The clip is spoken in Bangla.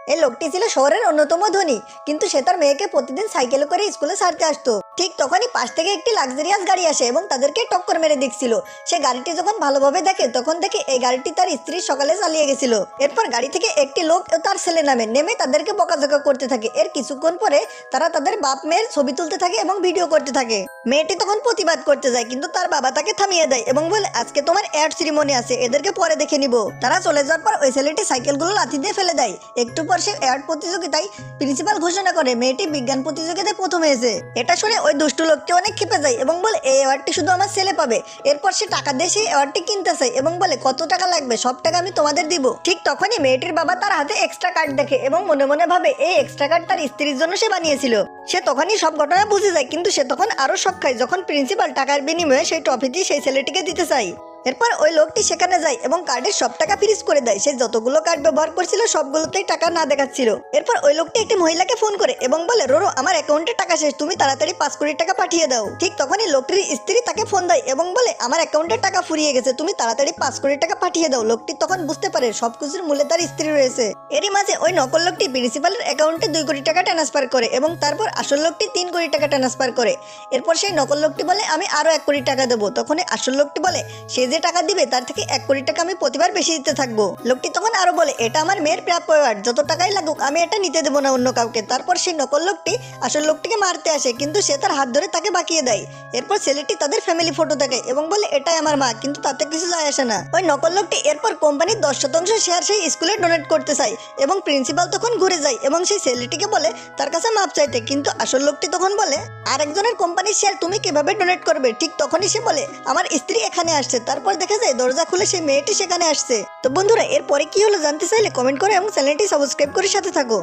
এই লোকটি ছিল শহরের অন্যতম ধনী, কিন্তু সে তার মেয়েকে প্রতিদিন সাইকেলে করে স্কুলে ছাড়তে আসতো। ঠিক তখনই পাশ থেকে একটি লাক্সারিয়াস গাড়ি আসে এবং তাদেরকে টক্কর মেরে দেখছিল। সে গাড়িটি যখন ভালোভাবে দেখে তখন দেখে এই গাড়িটি তার স্ত্রী সকালে চালিয়ে গেছিল। এরপর গাড়ি থেকে একটি লোক ও তার ছেলে নেমে তাদেরকে বকাঝকা করতে থাকে। এর কিছুক্ষণ পরে তারা তাদের বাপ মেয়ের ছবি তুলতে থাকে এবং ভিডিও করতে থাকে। মেয়েটি তখন প্রতিবাদ করতে যায়, কিন্তু তার বাবা তাকে থামিয়ে দেয় এবং বলে, আজকে তোমার অ্যাড সেরিমনি আছে, এদেরকে পরে দেখে নিব। তারা চলে যাওয়ার পর ওই ছেলেটি সাইকেলগুলো লাথি দিয়ে ফেলে দেয়। একটু পর সে অ্যাড প্রতিযোগিতায় প্রিন্সিপাল ঘোষণা করে মেয়েটি বিজ্ঞান প্রতিযোগিতায় প্রথম হয়েছে। এটা শুনে ওই দুষ্টু লোকটি অনেক ক্ষেপে যায় এবং বলে, এই অ্যাওয়ার্ডটি শুধু আমার ছেলে পাবে। এরপর সে টাকা দিয়ে সেই অ্যাওয়ার্ডটি কিনতে চায় এবং বলে, কত টাকা লাগবে, সব টাকা আমি তোমাদের দিব। ঠিক তখনই মেয়েটির বাবা তার হাতে এক্সট্রা কার্ড দেখে এবং মনে মনে ভাবে এই এক্সট্রা কার্ড তার স্ত্রীর জন্য সে বানিয়েছিল। সে তখনই সব ঘটনা বুঝে যায়, কিন্তু সে তখন আরো শক খায় যখন প্রিন্সিপাল টাকার বিনিময়ে সেই ট্রফিটি সেই ছেলেটিকে দিতে চায়। এরপর ওই লোকটি সেখানে যায় এবং কার্ডের সব টাকা ফ্রিজ করে দেয়। সে যতগুলো কার্ড ব্যবহার করছিল সবগুলোতেই টাকা না দেখাচ্ছিল। এরপর ওই লোকটি একটি মহিলাকে ফোন করে এবং বলে, রোরো, আমার অ্যাকাউন্টে টাকা শেষ, তুমি তাড়াতাড়ি 5 কোটি টাকা পাঠিয়ে দাও। ঠিক তখনই লোকটির স্ত্রী তাকে ফোন দেয় এবং বলে, আমার অ্যাকাউন্টে টাকা ফুরিয়ে গেছে, তুমি তাড়াতাড়ি 5 কোটি টাকা পাঠিয়ে দাও। লোকটি তখন বুঝতে পারে সবকিছুর মূলে তার স্ত্রী রয়েছে। এরই মাঝে ওই নকল লোকটি প্রিন্সিপালের অ্যাকাউন্টে 2 কোটি টাকা ট্রান্সফার করে এবং তারপর আসল লোকটি 3 কোটি টাকা ট্রান্সফার করে। এরপর সেই নকল লোকটি বলে, আমি আরো 1 কোটি টাকা দেবো। তখন আসল লোকটি বলে, সে যে টাকা দিবে তার থেকে 1 কোটি টাকা আমি প্রতিবার বেশি দিতে থাকবো। লোকটি তখন আরো বলে, এটা আমার মেয়ের প্রাপ্য অ্যাওয়ার্ড, যত টাকাই লাগুক আমি এটা নিতে দেবো না অন্য কাউকে। তারপর সেই নকল লোকটি আসল লোকটিকে মারতে আসে, কিন্তু সে তার হাত ধরে তাকে বাঁকিয়ে দেয়। এরপর ছেলেটি তাদের ফ্যামিলি ফটো দেখে এবং বলে, এটাই আমার মা, কিন্তু তাতে কিছু যায় আসে না। ওই নকল লোকটি এরপর কোম্পানির 10% শেয়ার সেই স্কুলে ডোনেট করতে চায় এবং প্রিন্সিপাল তখন ঘুরে যায় এবং সেই ছেলেটিকে বলে তার কাছে মাপ চাইতে, কিন্তু আসল লোকটি তখন বলে, আরেকজনের কোম্পানির শেয়ার তুমি কিভাবে ডোনেট করবে? ঠিক তখনই সে বলে, আমার স্ত্রী এখানে আসছে। তারপর দেখা যায় দরজা খুলে সেই মেয়েটি সেখানে আসছে। তো বন্ধুরা, এরপরে কি হলো জানতে চাইলে কমেন্ট করে এবং চ্যানেলটি সাবস্ক্রাইব করে সাথে থাকো।